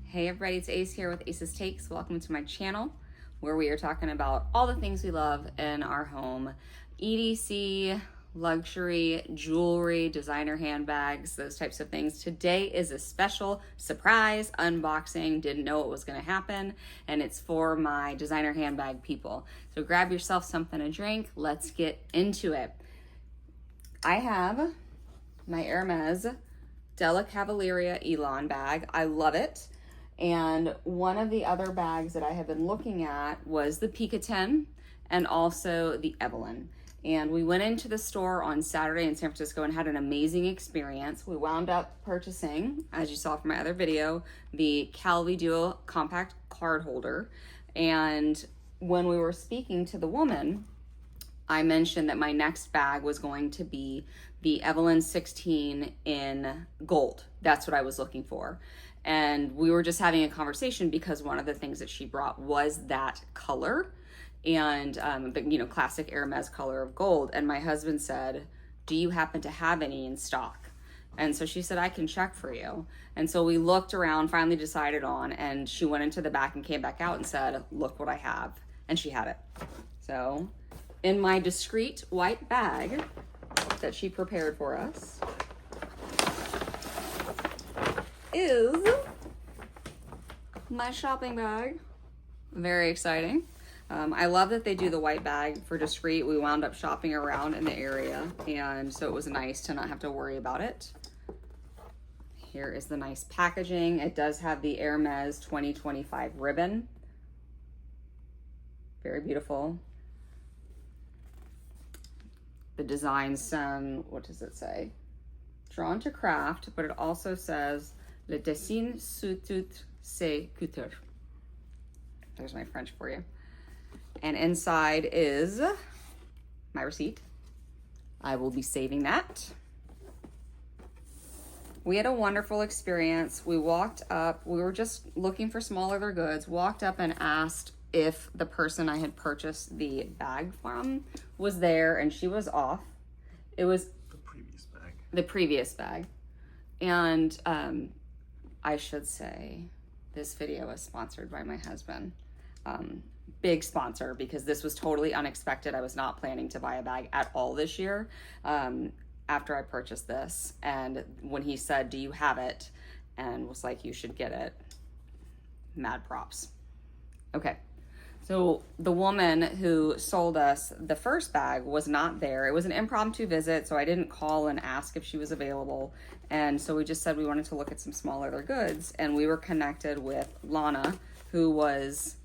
Hey everybody, it's Ace here with Ace's Takes. Welcome to my channel where we are talking about all the things we love in our home. EDC, luxury, jewelry, designer handbags, those types of things. Today is a special surprise unboxing. Didn't know it was going to happen, and it's for my designer handbag people. So grab yourself something to drink. Let's get into it. I have my Hermes Della Cavalleria Elan bag. I love it. And one of the other bags that I have been looking at was the Picatin and also the Evelyn. And we went into the store on Saturday in San Francisco and had an amazing experience. We wound up purchasing, as you saw from my other video, the Calvi Duo compact card holder. And when we were speaking to the woman, I mentioned that my next bag was going to be the Evelyn 16 in gold. That's what I was looking for. And we were just having a conversation because one of the things that she brought was that color and the classic Hermes color of gold. And my husband said, do you happen to have any in stock? And so she said, I can check for you. And so we looked around, finally decided on, and she went into the back and came back out and said, look what I have. And she had it. So in my discreet white bag that she prepared for us is my shopping bag. Very exciting. I love that they do the white bag for discreet. We wound up shopping around in the area, and so it was nice to not have to worry about it. Here is the nice packaging. It does have the Hermes 2025 ribbon. Very beautiful. The design's what does it say? Drawn to craft, but it also says Le dessin sous toute ses coutures. There's my French for you. And inside is my receipt. I will be saving that. We had a wonderful experience. We walked up, we were just looking for small leather goods, walked up and asked if the person I had purchased the bag from was there, and she was off. It was the previous bag. The previous bag. And I should say this video is sponsored by my husband. Big sponsor, because this was totally unexpected. I was not planning to buy a bag at all this year after I purchased this. And when he said, do you have it? And was like, you should get it. Mad props. Okay. So the woman who sold us the first bag was not there. It was an impromptu visit, so I didn't call and ask if she was available. And so we just said we wanted to look at some small leather goods, and we were connected with Lana, who was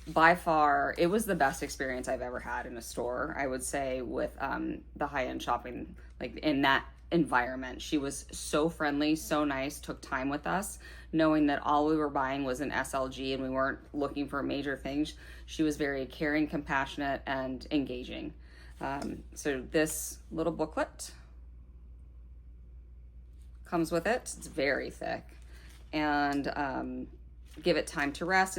by far, it was the best experience I've ever had in a store, I would say, with the high-end shopping, like in that environment. She was so friendly, so nice, took time with us, knowing that all we were buying was an SLG and we weren't looking for major things. She was very caring, compassionate, and engaging. So this little booklet comes with it. It's very thick. And Give It Time to Rest.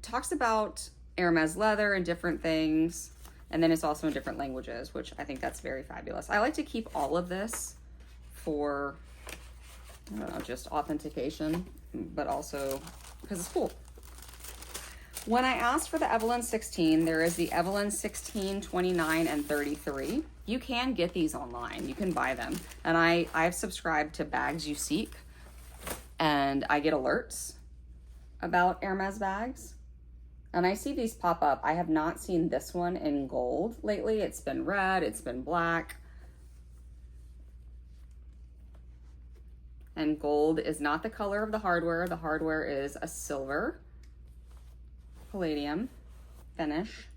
Talks about Hermes leather and different things. And then it's also in different languages, which I think that's very fabulous. I like to keep all of this for, I don't know, just authentication, but also because it's cool. When I asked for the Evelyn 16, there is the Evelyn 16, 29, and 33. You can get these online. You can buy them. And I've subscribed to Bags You Seek, and I get alerts about Hermes bags. And I see these pop up. I have not seen this one in gold lately. It's been red, it's been black. And gold is not the color of the hardware. The hardware is a silver palladium finish.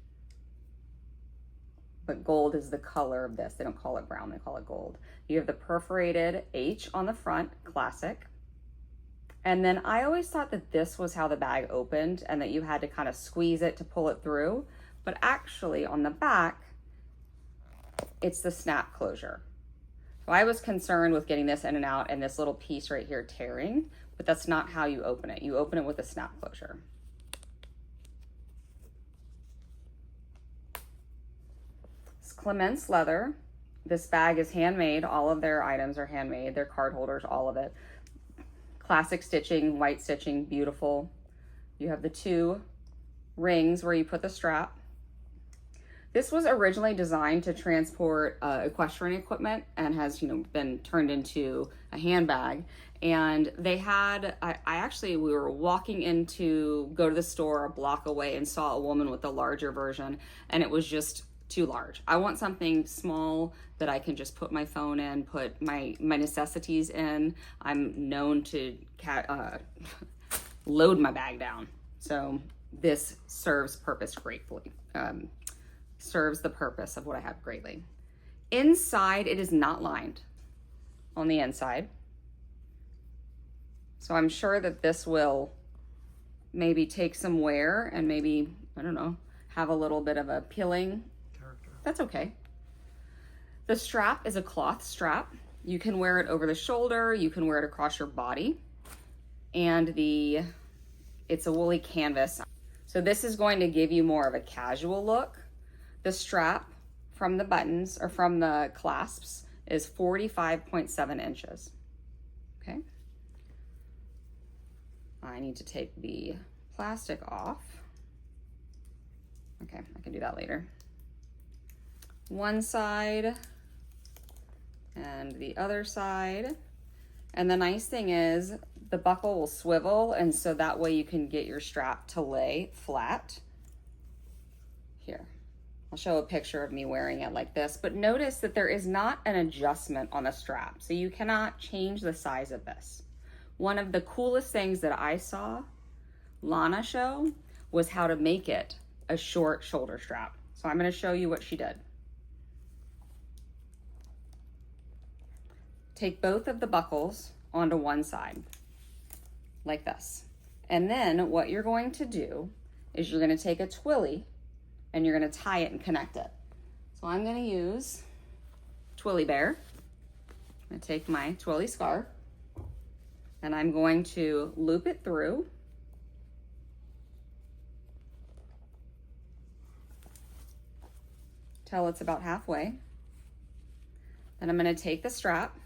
But gold is the color of this. They don't call it brown, they call it gold. You have the perforated H on the front, classic. And then I always thought that this was how the bag opened and that you had to kind of squeeze it to pull it through. But actually on the back, it's the snap closure. So I was concerned with getting this in and out and this little piece right here tearing, but that's not how you open it. You open it with a snap closure. It's Clemence leather. This bag is handmade. All of their items are handmade. Their card holders, all of it. Classic stitching, white stitching, beautiful. You have the 2 rings where you put the strap. This was originally designed to transport equestrian equipment and has, you know, been turned into a handbag. And they had, we were walking in to go to the store a block away and saw a woman with the larger version, and it was just too large. I want something small that I can just put my phone in, put my necessities in. I'm known to load my bag down. So this serves purpose gratefully. Serves the purpose of what I have greatly. Inside, it is not lined on the inside. So I'm sure that this will maybe take some wear and maybe, I don't know, have a little bit of a peeling character. That's okay. The strap is a cloth strap. You can wear it over the shoulder, you can wear it across your body, and it's a woolly canvas. So this is going to give you more of a casual look. The strap from the buttons or from the clasps is 45.7 inches. Okay. I need to take the plastic off. Okay, I can do that later. One side and the other side. And the nice thing is the buckle will swivel, and so that way you can get your strap to lay flat. Here. I'll show a picture of me wearing it like this, but notice that there is not an adjustment on the strap, so you cannot change the size of this. One of the coolest things that I saw Lana show was how to make it a short shoulder strap. So I'm going to show you what she did. Take both of the buckles onto one side, like this. And then what you're going to do is you're going to take a twilly and you're going to tie it and connect it. So I'm going to use Twilly Bear. I'm going to take my twilly scarf and I'm going to loop it through. Till it's about halfway. Then I'm going to take the strap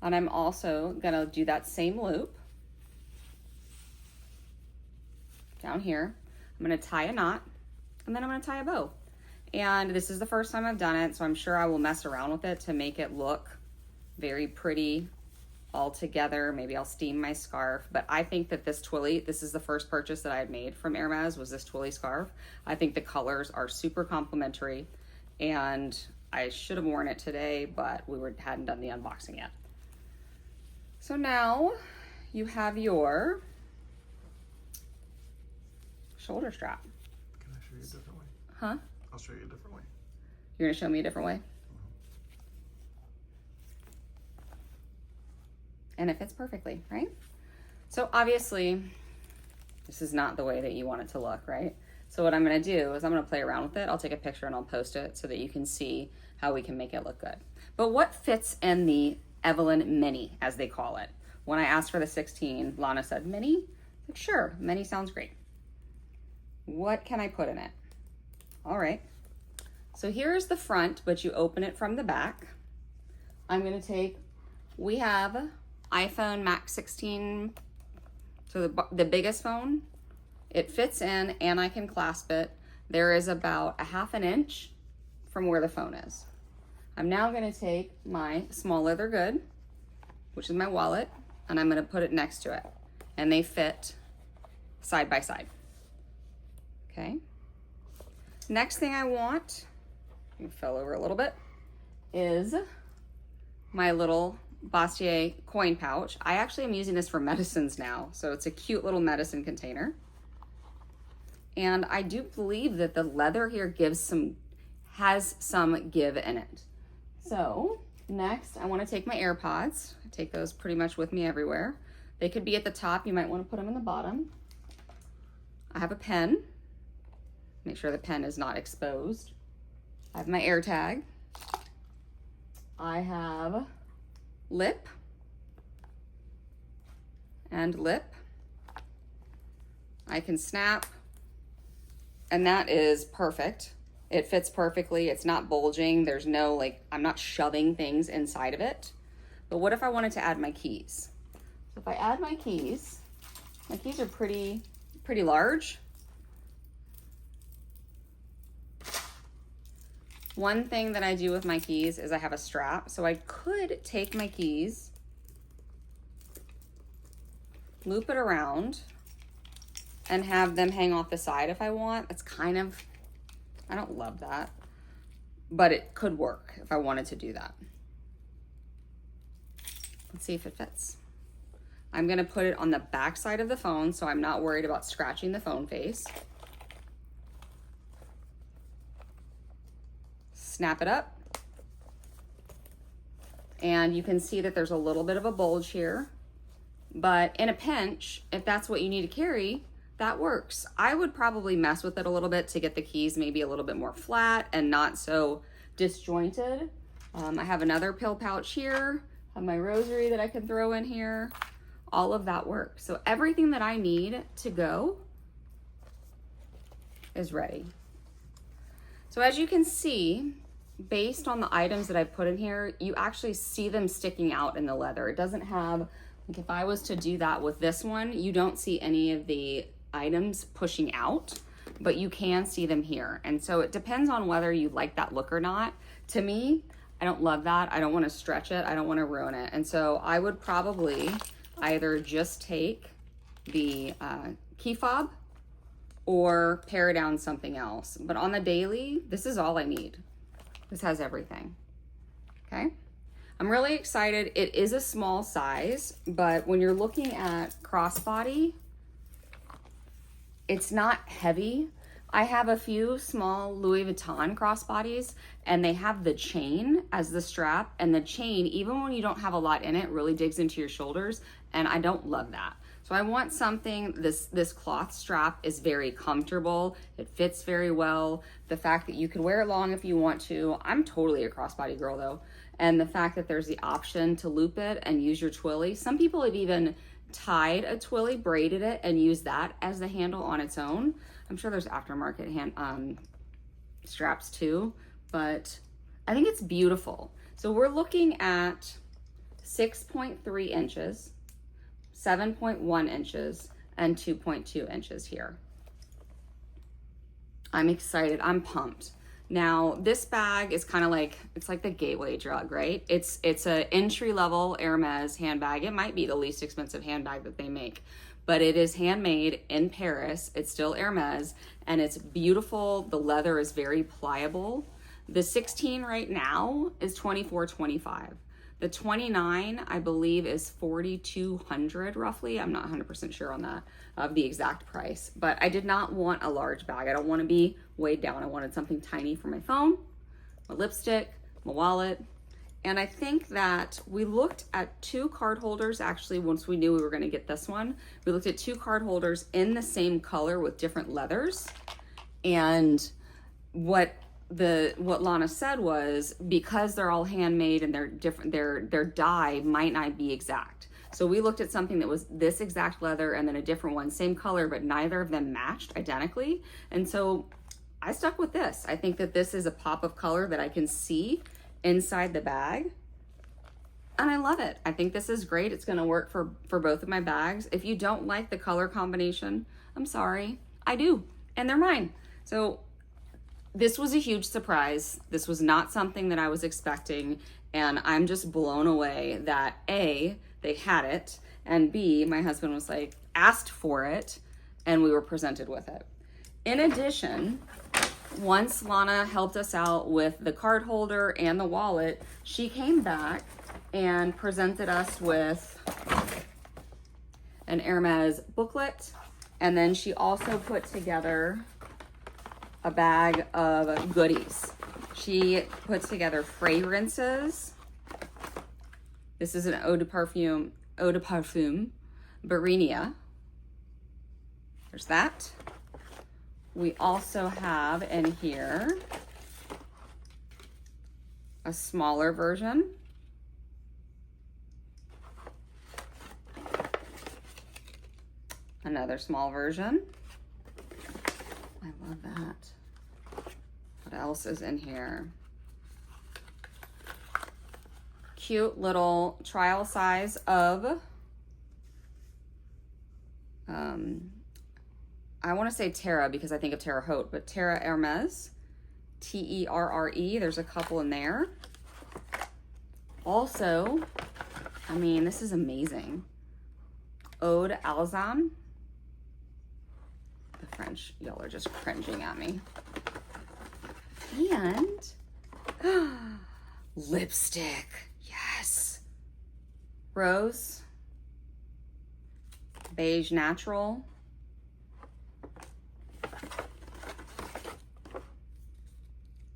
and I'm also going to do that same loop down here. I'm going to tie a knot and then I'm going to tie a bow. And this is the first time I've done it, so I'm sure I will mess around with it to make it look very pretty all together. Maybe I'll steam my scarf, but I think that this twilly, this is the first purchase that I had made from Hermes, was this twilly scarf. I think the colors are super complimentary, and I should have worn it today, but hadn't done the unboxing yet. So now you have your shoulder strap. Can I show you a different way? Huh? I'll show you a different way. You're gonna show me a different way? And it fits perfectly, right? So obviously, this is not the way that you want it to look, right? So what I'm gonna do is I'm gonna play around with it. I'll take a picture and I'll post it so that you can see how we can make it look good. But what fits in the Evelyn Mini, as they call it? When I asked for the 16, Lana said, Mini? Like, sure, Mini sounds great. What can I put in it? All right, so here's the front, but you open it from the back. I'm gonna take, we have iPhone Max 16, so the biggest phone. It fits in and I can clasp it. There is about 1/2 inch from where the phone is. I'm now gonna take my small leather good, which is my wallet, and I'm gonna put it next to it. And they fit side by side, okay? Next thing I want, it fell over a little bit, is my little Bustier coin pouch. I actually am using this for medicines now, so it's a cute little medicine container. And I do believe that the leather here has some give in it. So next, I want to take my AirPods. I take those pretty much with me everywhere. They could be at the top. You might want to put them in the bottom. I have a pen. Make sure the pen is not exposed. I have my AirTag. I have lip and lip. I can snap, and that is perfect. It fits perfectly. It's not bulging. There's no, like, I'm not shoving things inside of it. But what if I wanted to add my keys? So if I add my keys are pretty large. One thing that I do with my keys is I have a strap. So I could take my keys, loop it around, and have them hang off the side if I want. That's kind of, I don't love that, but it could work if I wanted to do that. Let's see if it fits. I'm gonna put it on the back side of the phone so I'm not worried about scratching the phone face. Snap it up. And you can see that there's a little bit of a bulge here, but in a pinch, if that's what you need to carry, that works. I would probably mess with it a little bit to get the keys maybe a little bit more flat and not so disjointed. I have another pill pouch here. I have my rosary that I can throw in here. All of that works. So everything that I need to go is ready. So as you can see, based on the items that I put in here, you actually see them sticking out in the leather. It doesn't have, like if I was to do that with this one, you don't see any of the items pushing out, but you can see them here. And so it depends on whether you like that look or not. To me, I don't love that. I don't want to stretch it. I don't want to ruin it. And so I would probably either just take the key fob or pare down something else. But on the daily, this is all I need. This has everything, okay? I'm really excited. It is a small size, but when you're looking at crossbody, it's not heavy. I have a few small Louis Vuitton crossbodies and they have the chain as the strap, and the chain, even when you don't have a lot in it, really digs into your shoulders, and I don't love that. So I want something, this cloth strap is very comfortable. It fits very well. The fact that you can wear it long if you want to. I'm totally a crossbody girl though. And the fact that there's the option to loop it and use your twilly. Some people have even tied a twilly, braided it, and used that as the handle on its own. I'm sure there's aftermarket straps too, but I think it's beautiful. So we're looking at 6.3 inches, 7.1 inches, and 2.2 inches here. I'm excited, I'm pumped. Now, this bag is kind of like, it's like the gateway drug, right? It's an entry-level Hermes handbag. It might be the least expensive handbag that they make, but it is handmade in Paris. It's still Hermes, and it's beautiful. The leather is very pliable. The 16 right now is $24.25. The 29, I believe, is $4,200 roughly. I'm not 100% sure on that, of the exact price, but I did not want a large bag. I don't want to be weighed down. I wanted something tiny for my phone, my lipstick, my wallet. And I think that we looked at 2 card holders. Actually, once we knew we were going to get this one, we looked at 2 card holders in the same color with different leathers. And what Lana said was, because they're all handmade and they're different, their dye might not be exact. So we looked at something that was this exact leather and then a different one, same color, but neither of them matched identically. And so I stuck with this. I think that this is a pop of color that I can see inside the bag, and I love it. I think this is great. It's going to work for both of my bags. If you don't like the color combination, I'm sorry, I do, and they're mine. So this was a huge surprise. This was not something that I was expecting, and I'm just blown away that A, they had it, and B, my husband was like, asked for it, and we were presented with it. In addition, once Lana helped us out with the card holder and the wallet, she came back and presented us with an Hermes booklet, and then she also put together a bag of goodies. She puts together fragrances. This is an eau de parfum, Barinia. There's that. We also have in here a smaller version. Another small version. I love that. What else is in here? Cute little trial size of I want to say Terre because I think of Terre Haute, but Terre Hermes, Terre. There's a couple in there. Also, I mean, this is amazing. Ode Alzan. The French, y'all are just cringing at me. And lipstick, yes. Rose, beige natural,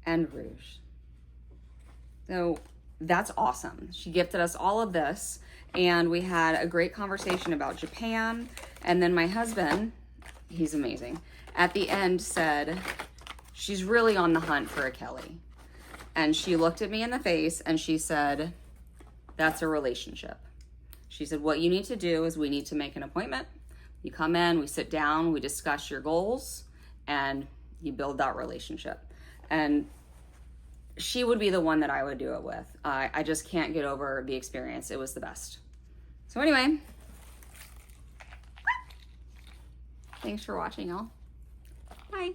and rouge. So that's awesome. She gifted us all of this, and we had a great conversation about Japan. And then my husband, he's amazing, at the end said, she's really on the hunt for a Kelly. And she looked at me in the face and she said, that's a relationship. She said, what you need to do is we need to make an appointment. You come in, we sit down, we discuss your goals, and you build that relationship. And she would be the one that I would do it with. I just can't get over the experience. It was the best. So anyway, thanks for watching, y'all. Bye.